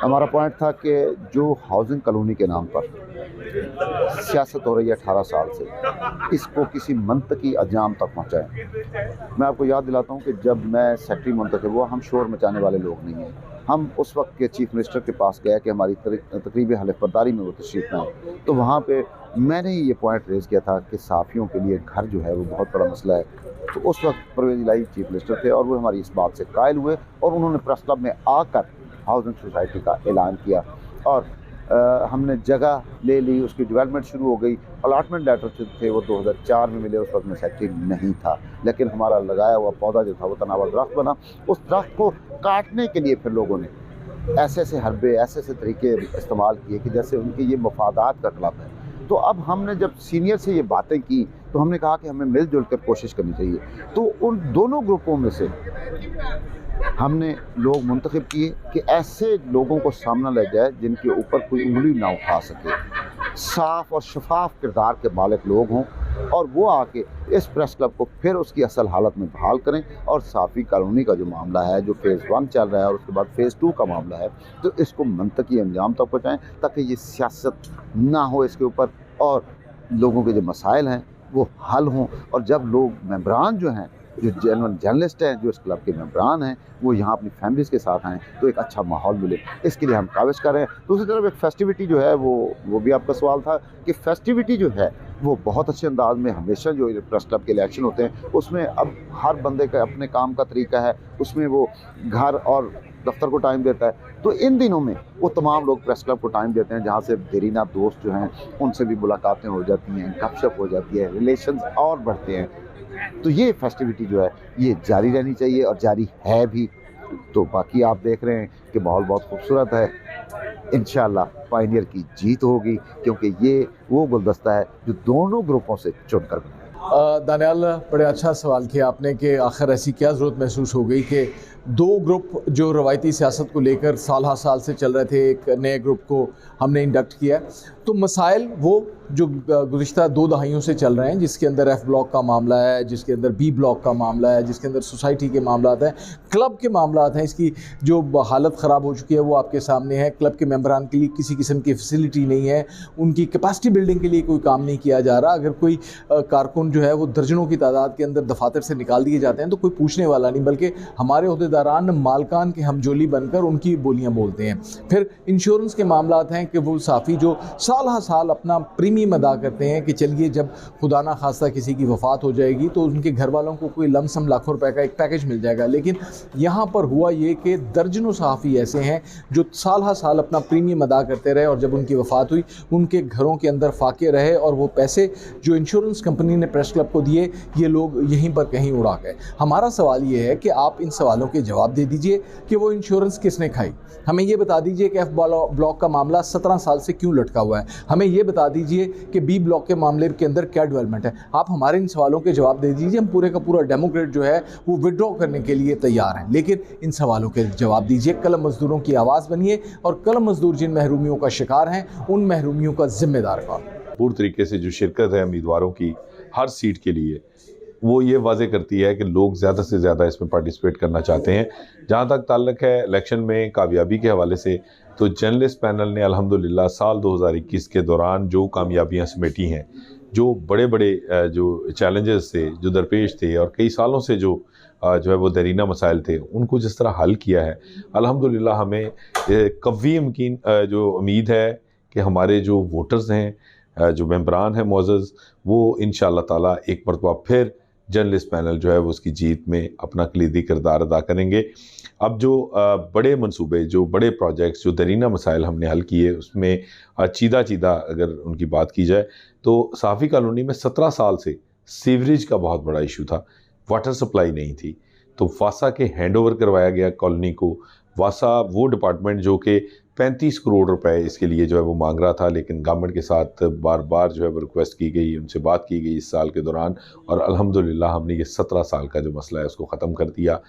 हमारा पॉइंट था कि जो हाउसिंग कॉलोनी के नाम पर सियासत हो रही है 18 साल से, इसको किसी मंतकी अंजाम तक पहुँचाएँ। मैं आपको याद दिलाता हूँ कि जब मैं सेक्रेटरी मुंतखब हुआ, हम शोर मचाने वाले लोग नहीं हैं। हम उस वक्त के चीफ मिनिस्टर के पास गए कि हमारी तकरीब हलफ बर्दारी में वो तशरीफ़ लाएँ, तो वहाँ पे मैंने ये पॉइंट रेज़ किया था कि सहाफ़ियों के लिए घर जो है वो बहुत बड़ा मसला है। तो उस वक्त परवेज़ इलाही चीफ मिनिस्टर थे और वो हमारी इस बात से कायल हुए और उन्होंने प्रेस क्लब में आकर हाउसिंग सोसाइटी का ऐलान किया और हमने जगह ले ली, उसकी डेवलपमेंट शुरू हो गई। अलॉटमेंट लेटर जो थे वो 2004 में मिले, उस वक्त मैं सेक्रेटरी नहीं था, लेकिन हमारा लगाया हुआ पौधा जो था वो तनावर दरख्त बना। उस दरख्त को काटने के लिए फिर लोगों ने ऐसे हरबे ऐसे तरीके इस्तेमाल किए कि जैसे उनके ये मफादात का क्लब है। तो अब हमने जब सीनियर से ये बातें की तो हमने कहा कि हमें मिलजुल कर कोशिश करनी चाहिए। तो उन दोनों ग्रुपों में से हमने लोग मुंतखब किए कि ऐसे लोगों को सामना ले जाए जिनके ऊपर कोई उंगली ना उठा सके, साफ़ और शफाफ किरदार के मालिक लोग हों और वो आके इस प्रेस क्लब को फिर उसकी असल हालत में बहाल करें। और साफ़ी कॉलोनी का जो मामला है, जो फ़ेज़ 1 चल रहा है और उसके बाद फ़ेज़ 2 का मामला है, तो इसको मंतकी अंजाम तक पहुँचाएँ ताकि ये सियासत ना हो इसके ऊपर और लोगों के जो मसाइल हैं वो हल हों। और जब लोग मेंबरान जो हैं, जो जर्नलिस्ट हैं, जो इस क्लब के मेंबरान हैं, वो यहाँ अपनी फैमिलीज़ के साथ आएँ तो एक अच्छा माहौल मिले, इसके लिए हम काविश कर रहे हैं। दूसरी तरफ एक फेस्टिविटी जो है वो भी आपका सवाल था कि फेस्टिविटी जो है वो बहुत अच्छे अंदाज में हमेशा जो प्रेस क्लब के इलेक्शन होते हैं उसमें अब हर बंदे का अपने काम का तरीका है, उसमें वो घर और दफ्तर को टाइम देता है। तो इन दिनों में वो तमाम लोग प्रेस क्लब को टाइम देते हैं, जहाँ से देरीना दोस्त जो हैं उनसे भी मुलाकातें हो जाती हैं, गपशप हो जाती है, रिलेशंस और बढ़ते हैं। तो ये फेस्टिविटी जो है ये जारी रहनी चाहिए और जारी है भी। तो बाकी आप देख रहे हैं कि माहौल बहुत खूबसूरत है। इंशाअल्लाह पायनियर की जीत होगी क्योंकि ये वो गुलदस्ता है जो दोनों ग्रुपों से चुनकर बना है। दानियाल, बड़े अच्छा सवाल किया आपने कि आखिर ऐसी क्या ज़रूरत महसूस हो गई कि दो ग्रुप जो रवायती सियासत को लेकर साल से चल रहे थे, एक नए ग्रुप को हमने इंडक्ट किया। तो मसाइल वो जो गुज़िश्ता 2 दहाइयों से चल रहे हैं, जिसके अंदर F ब्लॉक का मामला है, जिसके अंदर B ब्लॉक का मामला है, जिसके अंदर सोसाइटी के मामला हैं, क्लब के मामला हैं, इसकी जो हालत ख़राब हो चुकी है वो आपके सामने है। क्लब के मेंबरान के लिए किसी किस्म की फैसिलिटी नहीं है, उनकी कैपेसिटी बिल्डिंग के लिए कोई काम नहीं किया जा रहा। अगर कोई कारकुन जो है वो दर्जनों की तादाद के अंदर दफातर से निकाल दिए जाते हैं तो कोई पूछने वाला नहीं, बल्कि हमारे अहदेदारान मालकान के हमजोली बनकर उनकी बोलियाँ बोलते हैं। फिर इंश्योरेंस के मामला हैं कि वो साफ़ी जो साल अपना प्रीमियम अदा करते हैं कि चलिए जब खुदा ना खास्ता किसी की वफ़ात हो जाएगी तो उनके घर वालों को कोई लमसम लाखों रुपए का एक पैकेज मिल जाएगा। लेकिन यहाँ पर हुआ ये कि दर्जनों सहाफ़ी ऐसे हैं जो साल अपना प्रीमियम अदा करते रहे और जब उनकी वफ़ात हुई उनके घरों के अंदर फाके रहे और वो पैसे जो इंश्योरेंस कंपनी ने प्रेस क्लब को दिए ये लोग यहीं पर कहीं उड़ा गए। हमारा सवाल ये है कि आप इन सवालों के जवाब दे दीजिए कि वो इंश्योरेंस किसने खाई। हमें ये बता दीजिए कि F ब्लॉक का मामला 17 साल से क्यों लटका हुआ है। हमें ये बता दीजिए कि B ब्लॉक के मामले के अंदर क्या डेवलपमेंट है। आप हमारे इन सवालों के जवाब दे दीजिए। हम पूरे का पूरा डेमोक्रेट जो है वो विड्रॉ करने के लिए तैयार हैं, लेकिन इन सवालों के जवाब दीजिए। कलम मजदूरों की आवाज़ बनिए और कलम मजदूर जिन महरूमियों का शिकार हैं उन महरूमियों का जिम्मेदार कौन। पूरी तरीके से जो शिरकत है उम्मीदवारों की हर सीट के लिए वो ये वाजे करती है कि लोग ज़्यादा से ज़्यादा इसमें पार्टिसिपेट करना चाहते हैं। जहाँ तक ताल्लुक़ है इलेक्शन में कामयाबी के हवाले से, तो जर्नलिस्ट पैनल ने अल्हम्दुलिल्लाह साल 2021 के दौरान जो कामयाबियाँ समेटी हैं, जो बड़े जो चैलेंजेस थे जो दरपेश थे और कई सालों से जो है वो दरीना मसाइल थे उनको जिस तरह हल किया है, अल्हम्दुलिल्लाह हमें कवी यकीन जो उम्मीद है कि हमारे जो वोटर्स हैं, जो मेंबरान हैं मुअज़्ज़ज़, वो इंशाअल्लाह ताला एक मरतबा फिर जर्नलिस्ट पैनल जो है वो उसकी जीत में अपना कलीदी किरदार अदा करेंगे। अब जो बड़े मंसूबे, जो बड़े प्रोजेक्ट्स, जो दरीना मसाइल हमने हल किए उसमें चीदा अगर उनकी बात की जाए तो साफ़ी कॉलोनी में 17 साल से सीवरेज का बहुत बड़ा इशू था, वाटर सप्लाई नहीं थी। तो वासा के हैंड ओवर करवाया गया कॉलोनी को। वासा वो डिपार्टमेंट जो कि 35 करोड़ रुपए इसके लिए जो है वो मांग रहा था, लेकिन गवर्नमेंट के साथ बार जो है वो रिक्वेस्ट की गई, उनसे बात की गई इस साल के दौरान और अल्हम्दुलिल्लाह हमने ये 17 साल का जो मसला है उसको ख़त्म कर दिया।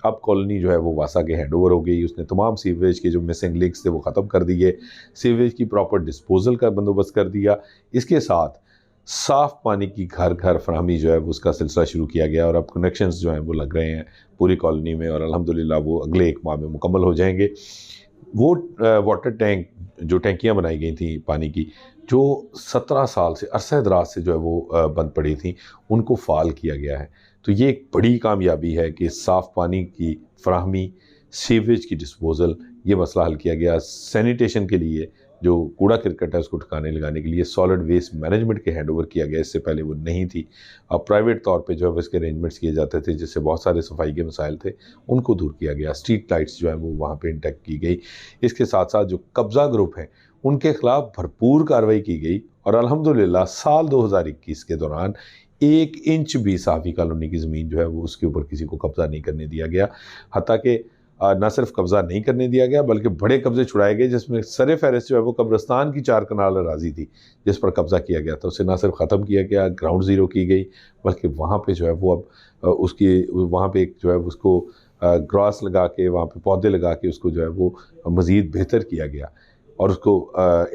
अब कॉलोनी जो है वो वासा के हैंड ओवर हो गई। उसने तमाम सीवरेज के जो मिसिंग लिंक्स थे वो ख़त्म कर दिए, सीवरेज की प्रॉपर डिस्पोजल का बंदोबस्त कर दिया। इसके साथ साफ़ पानी की घर फराहमी जो है वो उसका सिलसिला शुरू किया गया और अब कनेक्शंस जो हैं वो लग रहे हैं पूरी कॉलोनी में और अल्हम्दुलिल्लाह वो अगले 1 माह में मुकम्मल हो जाएंगे। वो वाटर टैंक, जो टैंकियाँ बनाई गई थी पानी की, जो 17 साल से अरसा दराज से जो है वो बंद पड़ी थी, उनको फ़ाल किया गया है। तो ये एक बड़ी कामयाबी है कि साफ़ पानी की फराहमी सीवेज की डिस्पोजल, ये मसला हल किया गया। सैनिटेशन के लिए जो कूड़ा करकट है उसको ठिकाने लगाने के लिए सॉलिड वेस्ट मैनेजमेंट के हैंड ओवर किया गया, इससे पहले वो नहीं थी। अब प्राइवेट तौर पे जो है इसके अरेंजमेंट्स किए जाते थे, जिससे बहुत सारे सफाई के मसाइल थे उनको दूर किया गया। स्ट्रीट लाइट्स जो है वो वहाँ पे इंटेक्ट की गई। इसके साथ साथ जो कब्ज़ा ग्रुप हैं उनके ख़िलाफ़ भरपूर कार्रवाई की गई और अल्हम्दुलिल्लाह साल 2021 के दौरान 1 इंच भी सहाफ़ी कॉलोनी की ज़मीन जो है वो उसके ऊपर किसी को कब्ज़ा नहीं करने दिया गया। हत्ता कि न सिर्फ कब्ज़ा नहीं करने दिया गया बल्कि बड़े कब्ज़े छुड़ाए गए, जिसमें सर फहरिस्त जो है वो कब्रिस्तान की 4 कनाल अराज़ी थी जिस पर कब्ज़ा किया गया था, उसे न सिर्फ ख़त्म किया गया, ग्राउंड ज़ीरो की गई, बल्कि वहाँ पे जो है वो अब उसकी वहाँ पे एक जो है उसको ग्रास लगा के, वहाँ पे पौधे लगा के उसको जो है वो मज़ीद बेहतर किया गया और उसको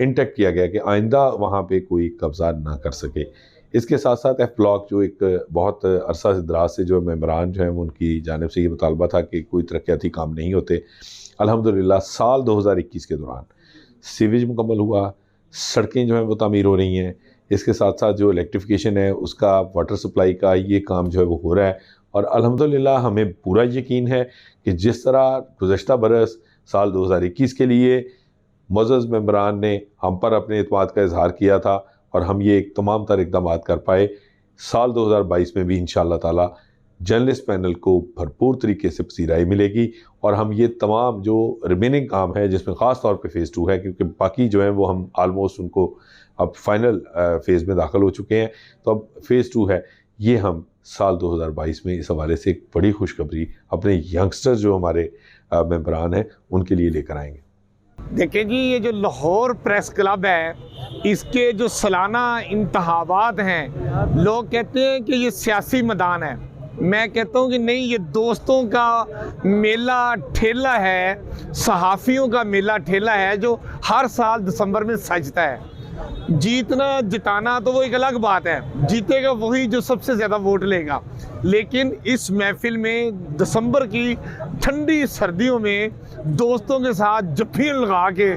इंटेक्ट किया गया कि आइंदा वहाँ पे कोई कब्ज़ा ना कर सके। इसके साथ साथ एफ ब्लॉक जो एक बहुत अरसा से दराज से जो मेंबरान जो हैं उनकी जानिब से ये मुतालबा था कि कोई तरक्याती काम नहीं होते। अल्हम्दुलिल्लाह साल 2021 के दौरान सीवेज मुकम्मल हुआ, सड़कें जो हैं वो तामीर हो रही हैं। इसके साथ साथ जो इलेक्ट्रिफिकेशन है उसका, वाटर सप्लाई का ये काम जो है वो हो रहा है और अल्हम्दुलिल्लाह हमें पूरा यकीन है कि जिस तरह गुज़श्ता बरस साल 2021 के लिए मुअज़्ज़ज़ मेंबरान ने हम पर अपने एतमाद का इजहार किया था और हम ये तमाम तर इक़दाम कर पाए, साल 2022 में भी इंशाअल्लाह ताला जर्नलिस्ट पैनल को भरपूर तरीके से पसीराई मिलेगी और हम ये तमाम जो रिमेनिंग काम है, जिसमें ख़ास तौर पे फ़ेज़ 2 है, क्योंकि बाकी जो हैं वो हम आलमोस्ट उनको अब फाइनल फ़ेज़ में दाखिल हो चुके हैं, तो अब फ़ेज़ 2 है, ये हम साल 2022 में इस हवाले से एक बड़ी खुशखबरी अपने यंगस्टर्स जो हमारे मेंबरान हैं उनके लिए लेकर आएंगे। देखें जी, ये जो लाहौर प्रेस क्लब है, इसके जो सालाना इंतखाबात हैं, लोग कहते हैं कि ये सियासी मैदान है। मैं कहता हूँ कि नहीं, ये दोस्तों का मेला ठेला है, सहाफ़ियों का मेला ठेला है जो हर साल दिसंबर में सजता है। जीतना जिताना तो वो एक अलग बात है, जीतेगा वही जो सबसे ज़्यादा वोट लेगा, लेकिन इस महफिल में दिसंबर की ठंडी सर्दियों में दोस्तों के साथ जफ्फियाँ लगा के,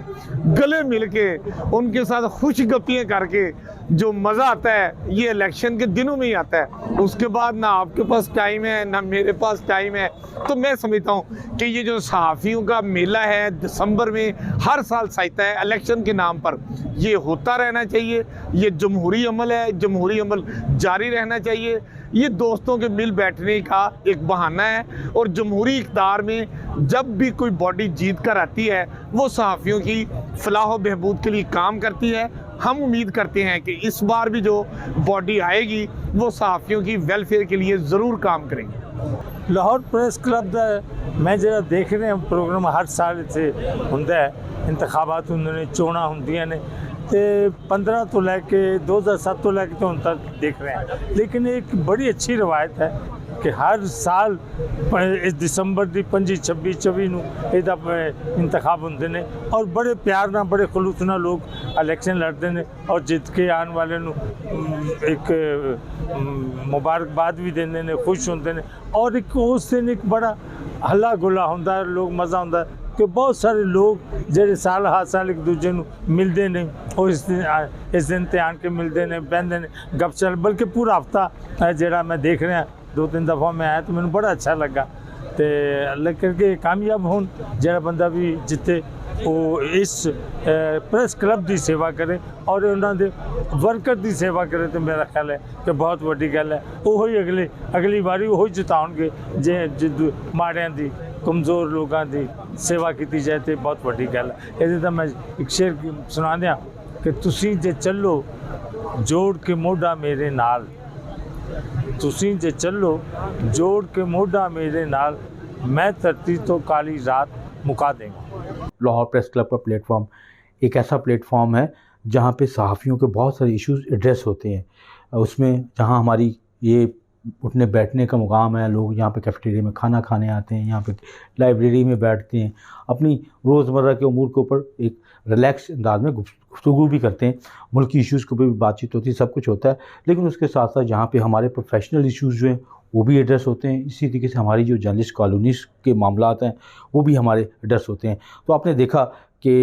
गले मिल के, उनके साथ खुश गप्पियाँ करके जो मज़ा आता है ये इलेक्शन के दिनों में ही आता है। उसके बाद ना आपके पास टाइम है ना मेरे पास टाइम है। तो मैं समझता हूँ कि ये जो सहाफ़ियों का मेला है दिसंबर में हर साल सजता है इलेक्शन के नाम पर, ये होता रहना चाहिए। ये जमहूरी अमल है, जमहूरी अमल जारी रहना चाहिए। ये दोस्तों के मिल बैठने का एक बहाना है और जमहूरी इक़्तिदार में जब भी कोई बॉडी जीत कर आती है वो सहाफ़ियों की फलाह व बहबूद के लिए काम करती है। हम उम्मीद करते हैं कि इस बार भी जो बॉडी आएगी वो सहाफ़ियों की वेलफेयर के लिए ज़रूर काम करेंगे। लाहौर प्रेस क्लब ਦਾ मैं जरा देख रहे हैं प्रोग्राम हर साल इत्थे ਹੁੰਦਾ है, इंतखाबात ਹੁੰਦੇ ਨੇ, ਚੋਣਾਂ ਹੁੰਦੀਆਂ ਨੇ ਤੇ 15 ਤੋਂ ਲੈ ਕੇ 2007 ਤੋਂ ਲੈ ਕੇ ਹੁਣ तक देख रहे हैं। लेकिन एक बड़ी अच्छी रवायत है कि हर साल इस दिसंबर की 25, 26, 24 ਨੂੰ ਇਹਦਾ इंतखाब ਹੁੰਦੇ ਨੇ और बड़े प्यार ਨਾਲ, बड़े खलूस ਨਾਲ लोग इलेक्शन लड़ते हैं और जित के आने वाले ਨੂੰ एक मुबारकबाद भी देंगे ने, खुश होंगे ने और एक उस दिन एक बड़ा हल्ला गुला होंदा है, लोग मज़ा होंदा है कि बहुत सारे लोग ਜਿਹੜੇ साल हर साल एक दूजे ਨੂੰ मिलते हैं और इस दिन ते आन के मिलते हैं, बहते हैं, गपशप, बल्कि पूरा हफ्ता जरा मैं देख रहा 2-3 दफ़ा मैं आया तो मैंने बड़ा अच्छा लगा। तो अल्लाह करके कामयाब हो जरा बंदा भी जिते वो इस प्रेस क्लब की सेवा करे और उन्होंने वर्कर की सेवा करे, तो मेरा ख्याल है कि बहुत वड्डी गल है। वो ही अगली बारी वो जिताउणगे जे माड़ियां दी, कमज़ोर लोगों की सेवा की जाए तो बहुत वड्डी गल है। ये तो मैं एक शेर सुना दिया कि तुसी जे चलो जोड़ के मोढा मेरे नाल, तुसी जे चलो जोड़ के मोढा मेरे नाल, मैं धरती तो काली रात मुका देंगे। लाहौर प्रेस क्लब का प्लेटफॉर्म एक ऐसा प्लेटफॉर्म है जहाँ पे सहाफ़ियों के बहुत सारे इश्यूज़ एड्रेस होते हैं। उसमें जहाँ हमारी ये उठने बैठने का मुकाम है, लोग यहाँ पे कैफेटेरिया में खाना खाने आते हैं, यहाँ पे लाइब्रेरी में बैठते हैं, अपनी रोज़मर्रा के उमूर के ऊपर एक रिलैक्स अंदाज में गुफ्तगू भी करते हैं, मुल्की इश्यूज़ के ऊपर भी बातचीत होती है, सब कुछ होता है। लेकिन उसके साथ साथ यहाँ पे हमारे प्रोफेशनल इश्यूज़ जो हैं वो भी एड्रेस होते हैं। इसी तरीके से हमारी जो जर्नलिस्ट कॉलोनीज़ के मामलात हैं वो भी हमारे एड्रेस होते हैं। तो आपने देखा कि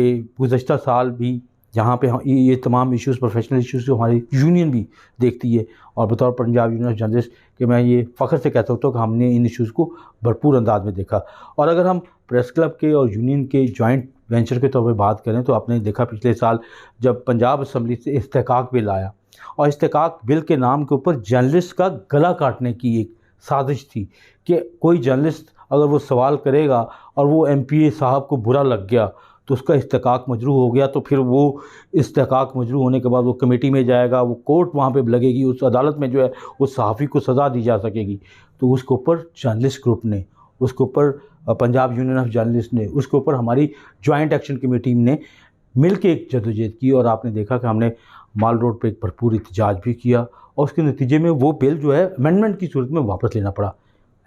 गुज़श्ता साल भी जहाँ पे ये तमाम इश्यूज़, प्रोफेशनल इश्यूज़ जो हमारी यूनियन भी देखती है, और बतौर पंजाब यूनियन ऑफ जर्नलिस्ट कि मैं ये फ़ख्र से कह सकता हूँ कि हमने इन इश्यूज़ को भरपूर अंदाज में देखा। और अगर हम प्रेस क्लब के और यूनियन के जॉइंट वेंचर के तौर पर बात करें तो आपने देखा पिछले साल जब पंजाब असम्बली से इस्तेहकाक बिल आया, और इस्तेहकाक बिल के नाम के ऊपर जर्नलिस्ट का गला काटने की एक साजिश थी कि कोई जर्नलिस्ट अगर वो सवाल करेगा और वो MPA साहब को बुरा लग गया तो उसका इस्तेहकाक मजरू हो गया, तो फिर वो इस्तेहकाक मजरू होने के बाद वो कमेटी में जाएगा, वो कोर्ट वहाँ पे लगेगी, उस अदालत में जो है वो सहाफ़ी को सज़ा दी जा सकेगी। तो उसके ऊपर जर्नलिस्ट ग्रुप ने, उसके ऊपर पंजाब यूनियन ऑफ जर्नलिस्ट ने, उसके ऊपर हमारी जॉइंट एक्शन कमेटी ने मिल के एक जदोजहद की, और आपने देखा कि हमने माल रोड पर एक भरपूर एहतजाज भी किया, और उसके नतीजे में वो बिल जो है अमेंडमेंट की सूरत में वापस लेना पड़ा।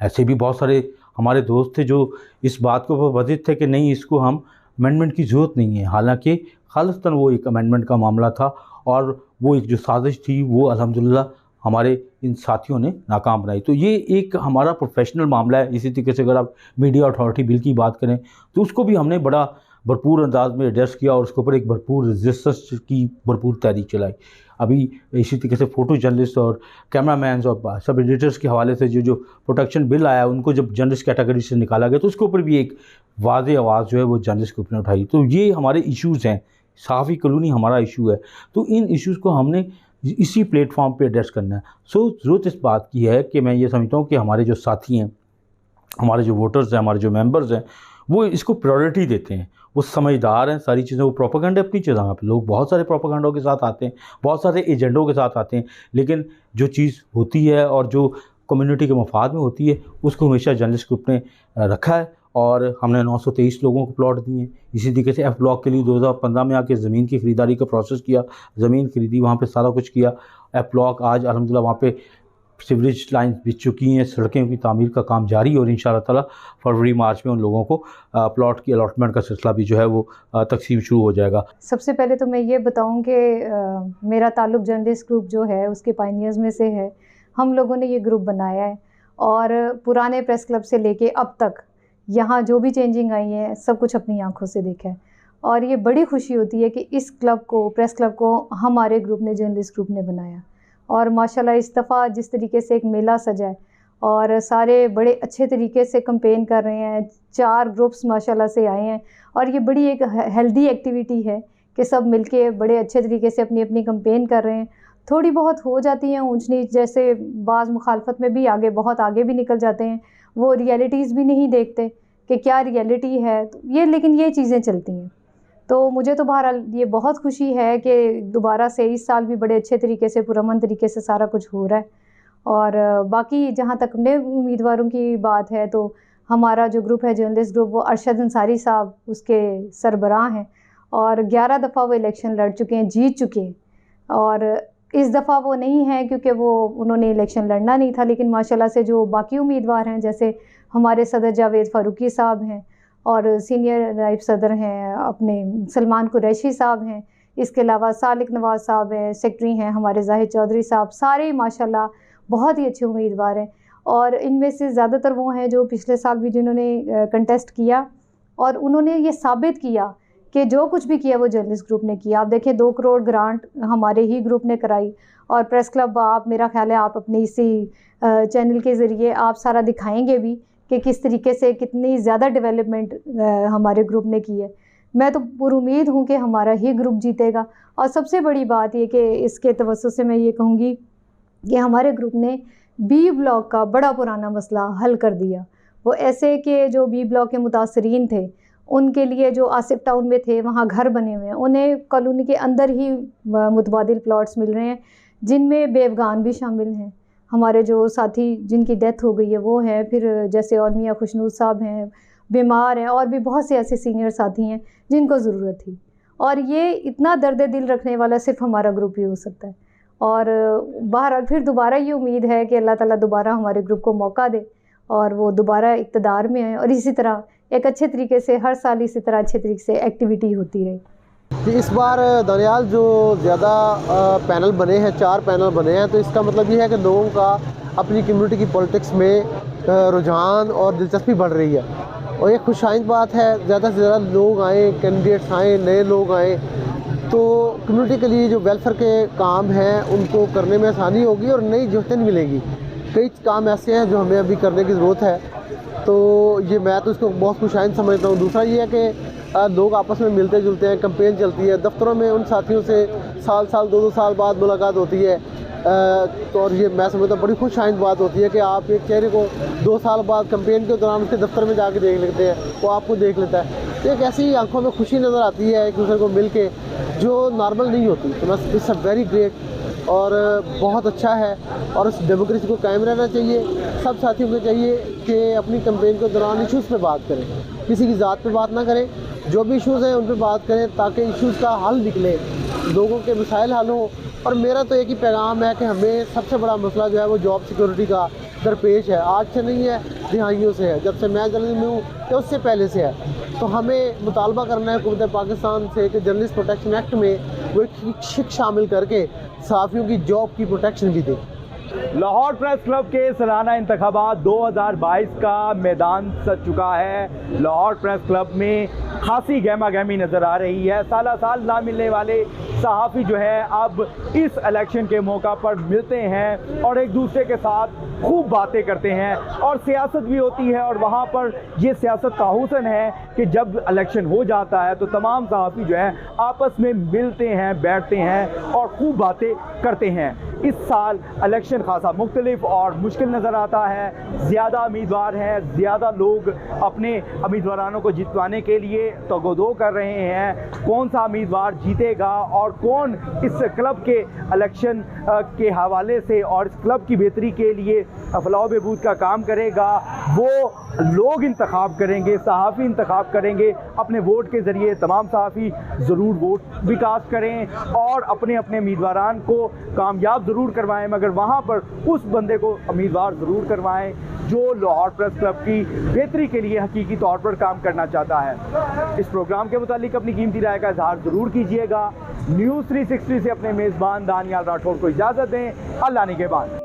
ऐसे भी बहुत सारे हमारे दोस्त थे जो इस बात को वजिद थे कि नहीं, इसको हम अमेंडमेंट की ज़रूरत नहीं है, हालांकि खालिस्तन वो एक अमेंडमेंट का मामला था, और वो एक जो साजिश थी वो अल्हम्दुलिल्लाह हमारे इन साथियों ने नाकाम बनाई। तो ये एक हमारा प्रोफेशनल मामला है। इसी तरीके से अगर आप मीडिया अथॉरिटी बिल की बात करें तो उसको भी हमने बड़ा भरपूर अंदाज में एड्रेस किया, और उसके ऊपर एक भरपूर रेजिस्टेंस की भरपूर तहरीक चलाई। अभी इसी तरीके से फ़ोटो जर्नलिस्ट और कैमरामैन्स और सब एडिटर्स के हवाले से जो प्रोटेक्शन बिल आया, उनको जब जर्नलिस्ट कैटेगरी से निकाला गया तो उसके ऊपर भी एक वाज़े आवाज़ जो है वो जर्नलिस्ट ग्रुप ने उठाई। तो ये हमारे इश्यूज़ हैं, सहाफ़ी कॉलोनी हमारा इशू है, तो इन इश्यूज़ को हमने इसी प्लेटफॉर्म पे एड्रेस करना है। सो ज़रूरत इस बात की है कि मैं ये समझता हूँ कि हमारे जो साथी हैं, हमारे जो वोटर्स हैं, हमारे जो मेंबर्स हैं, वो इसको प्रायोरिटी देते हैं, वो समझदार हैं सारी चीज़ें। वो प्रोपेगेंडा अपनी जगह पे, लोग बहुत सारे प्रोपेगेंडों के साथ आते हैं, बहुत सारे एजेंडों के साथ आते हैं, लेकिन जो चीज़ होती है और जो कम्युनिटी के मफाद में होती है उसको हमेशा जर्नलिस्ट ग्रुप ने रखा है। और हमने 923 लोगों को प्लॉट दिए हैं। इसी तरीके से F ब्लॉक के लिए 2015 में आके ज़मीन की ख़रीदारी का प्रोसेस किया, ज़मीन खरीदी, वहाँ पे सारा कुछ किया। F ब्लॉक आज अल्हम्दुलिल्लाह वहाँ पे सीवरेज लाइन बिछ चुकी हैं, सड़कें की तामीर का काम जारी है, और इंशाअल्लाह ताला फरवरी मार्च में उन लोगों को प्लॉट की अलॉटमेंट का सिलसिला भी जो है वो तकसीम शुरू हो जाएगा। सबसे पहले तो मैं ये बताऊं कि मेरा ताल्लुक़ जर्नलिस्ट ग्रुप जो है उसके पायनियर्स में से है। हम लोगों ने ये ग्रुप बनाया है, और पुराने प्रेस क्लब से लेके अब तक यहाँ जो भी चेंजिंग आई है सब कुछ अपनी आंखों से देखा है, और ये बड़ी खुशी होती है कि इस क्लब को, प्रेस क्लब को हमारे ग्रुप ने, जर्नलिस्ट ग्रुप ने बनाया। और माशाल्लाह इस दफ़ा जिस तरीके से एक मेला सजा है और सारे बड़े अच्छे तरीके से कैंपेन कर रहे हैं, 4 ग्रुप्स माशाल्लाह से आए हैं, और ये बड़ी एक हेल्दी एक्टिविटी है कि सब मिलके बड़े अच्छे तरीके से अपनी अपनी कैंपेन कर रहे हैं। थोड़ी बहुत हो जाती हैं ऊंच नीच, जैसे बाज़ मुखालफत में भी आगे, बहुत आगे भी निकल जाते हैं, वो रियलिटीज़ भी नहीं देखते कि क्या रियलिटी है, तो ये, लेकिन ये चीज़ें चलती हैं। तो मुझे तो बहरहाल ये बहुत खुशी है कि दोबारा से इस साल भी बड़े अच्छे तरीके से, पुरअमन तरीके से सारा कुछ हो रहा है। और बाकी जहाँ तक नए उम्मीदवारों की बात है तो हमारा जो ग्रुप है जर्नलिस्ट ग्रुप, वो अरशद अंसारी साहब उसके सरबराह हैं, और 11 दफ़ा वो इलेक्शन लड़ चुके हैं, जीत चुके हैं। और इस दफ़ा वो नहीं है क्योंकि उन्होंने इलेक्शन लड़ना नहीं था, लेकिन माशाल्लाह से जो बाकी उम्मीदवार हैं, जैसे हमारे सदर जावेद फ़ारूकी साहब हैं, और सीनियर नायब सदर हैं अपने सलमान कुरैशी साहब हैं, इसके अलावा सालिक नवाज़ साहब हैं, सेक्रेटरी हैं हमारे जाहिद चौधरी साहब, सारे माशाल्लाह बहुत ही अच्छे उम्मीदवार हैं। और इनमें से ज़्यादातर वो हैं जो पिछले साल भी जिन्होंने कंटेस्ट किया, और उन्होंने ये साबित किया कि जो कुछ भी किया वो जर्नलिस्ट ग्रुप ने किया। आप देखें 2 करोड़ ग्रांट हमारे ही ग्रुप ने कराई, और प्रेस क्लब, आप, मेरा ख्याल है आप अपने इसी चैनल के ज़रिए आप सारा दिखाएंगे भी कि किस तरीके से कितनी ज़्यादा डेवलपमेंट हमारे ग्रुप ने की है। मैं तो पुरुमीद हूँ कि हमारा ही ग्रुप जीतेगा। और सबसे बड़ी बात ये कि इसके तवज्जुह से मैं ये कहूँगी कि हमारे ग्रुप ने B ब्लॉक का बड़ा पुराना मसला हल कर दिया। वो ऐसे कि जो B ब्लॉक के मुतासरीन थे, उनके लिए जो आसिफ टाउन में थे वहाँ घर बने हुए हैं, उन्हें कॉलोनी के अंदर ही मुतबादिल प्लॉट्स मिल रहे हैं, जिनमें बेवगान भी शामिल हैं। हमारे जो साथी जिनकी डेथ हो गई है वो हैं, फिर जैसे और मियाँ खुशनूद साहब हैं, बीमार हैं, और भी बहुत से ऐसे सीनियर साथी हैं जिनको ज़रूरत थी। और ये इतना दर्द दिल रखने वाला सिर्फ हमारा ग्रुप ही हो सकता है। और बहरहाल फिर दोबारा ये उम्मीद है कि अल्लाह ताला दोबारा हमारे ग्रुप को मौका दे और वो दोबारा इक़्तिदार में आए, और इसी तरह एक अच्छे तरीके से हर साल इसी तरह अच्छे तरीके से एक्टिविटी होती रहे। इस बार दनियाल जो ज़्यादा पैनल बने हैं, 4 पैनल बने हैं, तो इसका मतलब ये है कि लोगों का अपनी कम्युनिटी की पॉलिटिक्स में रुझान और दिलचस्पी बढ़ रही है, और ये खुशाइंद बात है। ज़्यादा से ज़्यादा लोग आएँ, कैंडिडेट्स आएँ, नए लोग आएँ, तो कम्युनिटी के लिए जो वेलफेयर के काम हैं उनको करने में आसानी होगी और नई जहतें मिलेगी। कई काम ऐसे हैं जो हमें अभी करने की ज़रूरत है, तो ये मैं तो इसको बहुत खुशाइन समझता हूँ। दूसरा ये है कि लोग आपस में मिलते जुलते हैं, कैंपेन चलती है, दफ्तरों में उन साथियों से साल 2 साल बाद मुलाकात होती है, तो और ये मैं समझता हूँ बड़ी खुशाइन बात होती है कि आप एक चेहरे को 2 साल बाद कैंपेन के दौरान उसके दफ्तर में जाके देख लेते हैं, वो आपको देख लेता है, तो एक ऐसी आंखों में खुशी नज़र आती है एक दूसरे को मिल के जो नॉर्मल नहीं होती। तो बस इट्स अ वेरी ग्रेट और बहुत अच्छा है और इस डेमोक्रेसी को कायम रहना चाहिए। सब साथियों को चाहिए कि अपनी कैंपेन के दौरान इश्यूज़ पे बात करें, किसी की ज़ात पे बात ना करें, जो भी इश्यूज़ हैं उन पे बात करें ताकि इश्यूज़ का हल निकले, लोगों के मसाइल हल हो। और मेरा तो एक ही पैगाम है कि हमें सबसे बड़ा मसला जो है वो जॉब सिक्योरिटी का दरपेश है। आज से नहीं है, दिहाइयों से है, जब से मैं जर्नलिज्म में हूँ या उससे पहले से है। तो हमें मुतालबा करना है हुकूमत पाकिस्तान से कि जर्नलिस्ट प्रोटेक्शन एक्ट में वो एक शिक शामिल करके सहाफ़ियों की जॉब की प्रोटेक्शन भी दे। लाहौर प्रेस क्लब के सालाना इंतखाबात 2022 का मैदान सज चुका है। लाहौर प्रेस क्लब में खासी गहमा गहमी नज़र आ रही है। साल साल ना मिलने वाले सहाफ़ी जो है अब इस इलेक्शन के मौका पर मिलते हैं और एक दूसरे के साथ खूब बातें करते हैं और सियासत भी होती है। और वहाँ पर ये सियासत का हुस्न है कि जब इलेक्शन हो जाता है तो तमाम सहाफ़ी जो हैं आपस में मिलते हैं, बैठते हैं और खूब बातें करते हैं। इस साल इलेक्शन खासा मुख्तलिफ और मुश्किल नज़र आता है। ज़्यादा उम्मीदवार हैं, ज़्यादा लोग अपने उम्मीदवारों को जितवाने के लिए तगोदो कर रहे हैं। कौन सा उम्मीदवार जीतेगा और कौन इस क्लब के इलेक्शन के हवाले से और इस क्लब की बेहतरी के लिए फलाह बहबूद का काम करेगा, वो लोग इंतखाब करेंगे, सहाफ़ी इंतखाब करेंगे। अपने वोट के ज़रिए तमाम सहाफ़ी ज़रूर वोट भी कास्ट करें और अपने अपने उम्मीदवारान को कामयाब ज़रूर करवाएं, मगर वहाँ पर उस बंदे को उम्मीदवार ज़रूर करवाएं जो लाहौर प्रेस क्लब की बेहतरी के लिए हकीकी तौर पर काम करना चाहता है। इस प्रोग्राम के मुतालिक अपनी कीमती राय का इजहार ज़रूर कीजिएगा। न्यूज़ 360 से अपने मेज़बान दानियाल राठौर को इजाज़त दें। अल्लाह निगहबान।